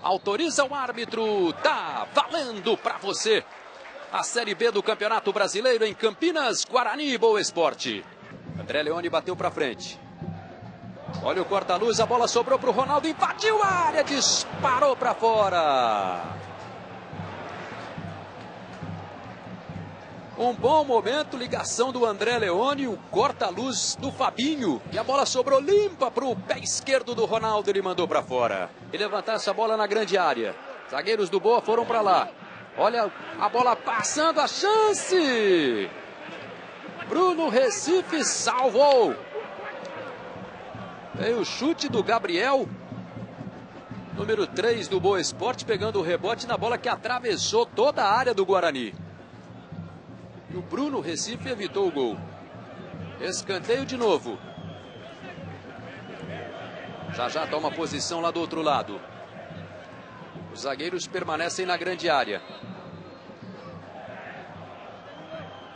Autoriza o árbitro. Tá valendo para você. A Série B do Campeonato Brasileiro em Campinas, Guarani e Boa Esporte. André Leone bateu para frente. Olha o corta-luz, a bola sobrou para o Ronaldo, invadiu a área, disparou para fora. Um bom momento, ligação do André Leone, o corta-luz do Fabinho. E a bola sobrou limpa para o pé esquerdo do Ronaldo, ele mandou para fora. E levantar essa bola na grande área. Zagueiros do Boa foram para lá. Olha a bola passando, a chance. Bruno Recife salvou. Veio o chute do Gabriel. Número 3 do Boa Esporte, pegando o rebote na bola que atravessou toda a área do Guarani. E o Bruno Recife evitou o gol. Escanteio de novo. Já toma posição lá do outro lado. Os zagueiros permanecem na grande área.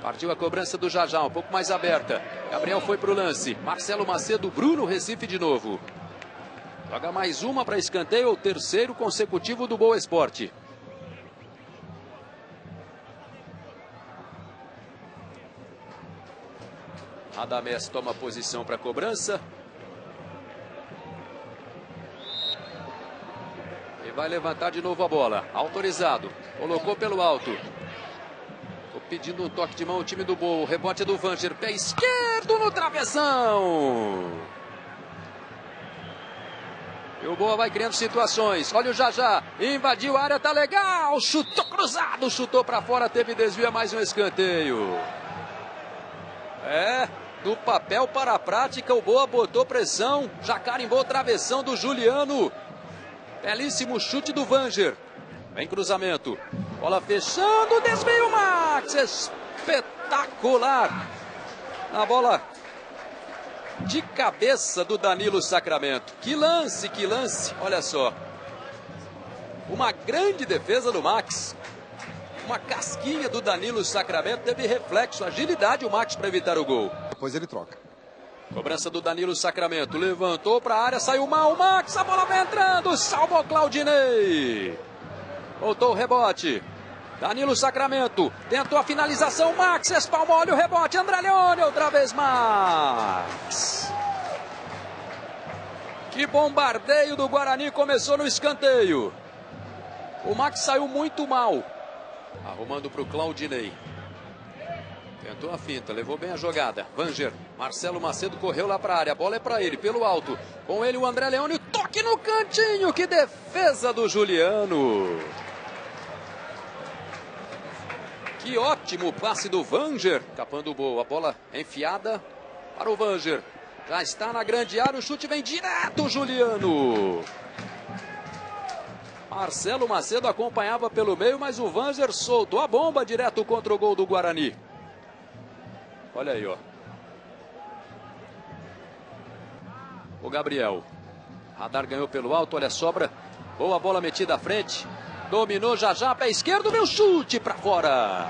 Partiu a cobrança do Já, um pouco mais aberta. Gabriel foi para o lance. Marcelo Macedo, Bruno Recife de novo. Joga mais uma para escanteio, o terceiro consecutivo do Boa Esporte. Radamés toma posição para a cobrança. E vai levantar de novo a bola. Autorizado. Colocou pelo alto. Tô pedindo um toque de mão o time do Boa. O rebote é do Vanger. Pé esquerdo no travessão. E o Boa vai criando situações. Olha o Já. Invadiu a área, tá legal. Chutou cruzado. Chutou para fora. Teve desvio, é mais um escanteio. Do papel para a prática, o Boa botou pressão. Já carimbou travessão do Juliano. Belíssimo chute do Vanger. Vem cruzamento. Bola fechando, desvio Max. Espetacular. A bola de cabeça do Danilo Sacramento. Que lance, que lance. Olha só. Uma grande defesa do Max. Uma casquinha do Danilo Sacramento. Teve reflexo, agilidade o Max para evitar o gol. Depois ele troca. Cobrança do Danilo Sacramento. Levantou para a área, saiu mal o Max. A bola vai entrando. Salvou Claudinei. Voltou o rebote. Danilo Sacramento. Tentou a finalização. Max espalmou. Olha o rebote. André Leone. Outra vez Max. Que bombardeio do Guarani. Começou no escanteio. O Max saiu muito mal. Arrumando para o Claudinei. Tentou a finta, levou bem a jogada. Vanger, Marcelo Macedo correu lá para a área. A bola é para ele, pelo alto. Com ele o André Leone, toque no cantinho. Que defesa do Juliano. Que ótimo passe do Vanger. Capando o Boa, a bola enfiada para o Vanger. Já está na grande área, o chute vem direto, Juliano. Marcelo Macedo acompanhava pelo meio, mas o Vanger soltou a bomba direto contra o gol do Guarani. Olha aí, ó. O Gabriel. Radar ganhou pelo alto, olha a sobra. Boa bola metida à frente. Dominou Já, pé esquerdo, meu chute para fora.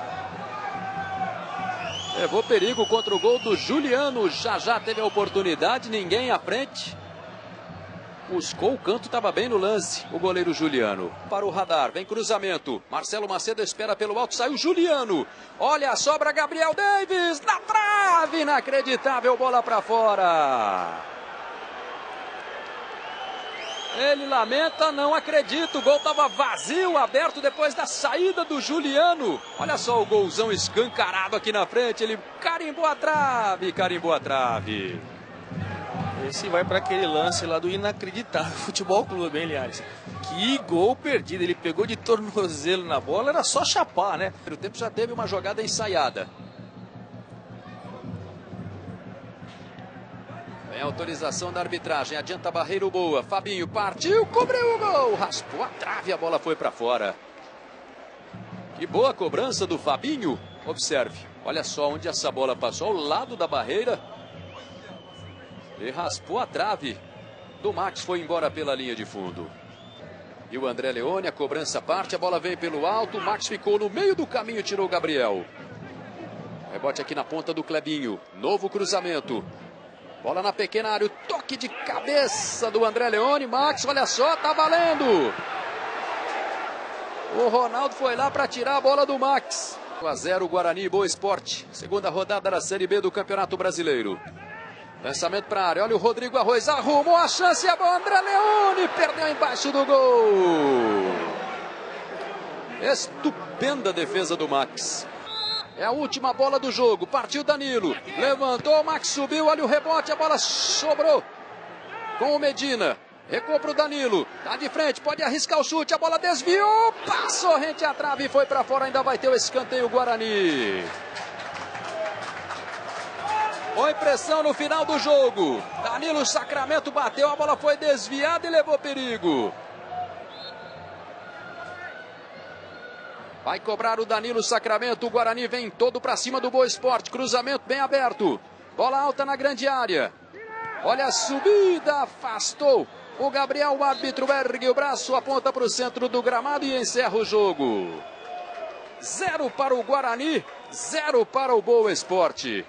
Levou perigo contra o gol do Juliano. Já teve a oportunidade, ninguém à frente. Buscou o canto, estava bem no lance. O goleiro Juliano. Para o Radar, vem cruzamento. Marcelo Macedo espera pelo alto, saiu Juliano. Olha a sobra, Gabriel Davis. Na trave, inacreditável, bola para fora. Ele lamenta, não acredita. O gol estava vazio, aberto depois da saída do Juliano. Olha só o golzão escancarado aqui na frente. Ele carimbou a trave, carimbou a trave. Esse vai para aquele lance lá do inacreditável Futebol Clube, hein, Linhares? Que gol perdido. Ele pegou de tornozelo na bola, era só chapar, né? O tempo já teve uma jogada ensaiada. Vem a autorização da arbitragem. Adianta a barreira o Boa. Fabinho partiu, cobriu o gol. Raspou a trave, a bola foi para fora. Que boa cobrança do Fabinho. Observe. Olha só onde essa bola passou. Ao lado da barreira. E raspou a trave do Max, foi embora pela linha de fundo. E o André Leone, a cobrança parte, a bola vem pelo alto, o Max ficou no meio do caminho, tirou o Gabriel. Rebote aqui na ponta do Clebinho, novo cruzamento. Bola na pequena área, o toque de cabeça do André Leone, Max, olha só, tá valendo. O Ronaldo foi lá para tirar a bola do Max. 1-0 Guarani, Boa Esporte. Segunda rodada da Série B do Campeonato Brasileiro. Lançamento para a área. Olha o Rodrigo Arroz. Arrumou a chance. A bola André Leone. Perdeu embaixo do gol. Estupenda defesa do Max. É a última bola do jogo. Partiu Danilo. Levantou. O Max subiu. Olha o rebote. A bola sobrou com o Medina. Recuou para o Danilo. Tá de frente. Pode arriscar o chute. A bola desviou. Passou rente à trave e foi para fora. Ainda vai ter o escanteio Guarani. Foi pressão no final do jogo. Danilo Sacramento bateu. A bola foi desviada e levou perigo. Vai cobrar o Danilo Sacramento. O Guarani vem todo para cima do Boa Esporte. Cruzamento bem aberto. Bola alta na grande área. Olha a subida. Afastou. O Gabriel, o árbitro, ergue o braço, aponta para o centro do gramado e encerra o jogo. 0 para o Guarani, 0 para o Boa Esporte.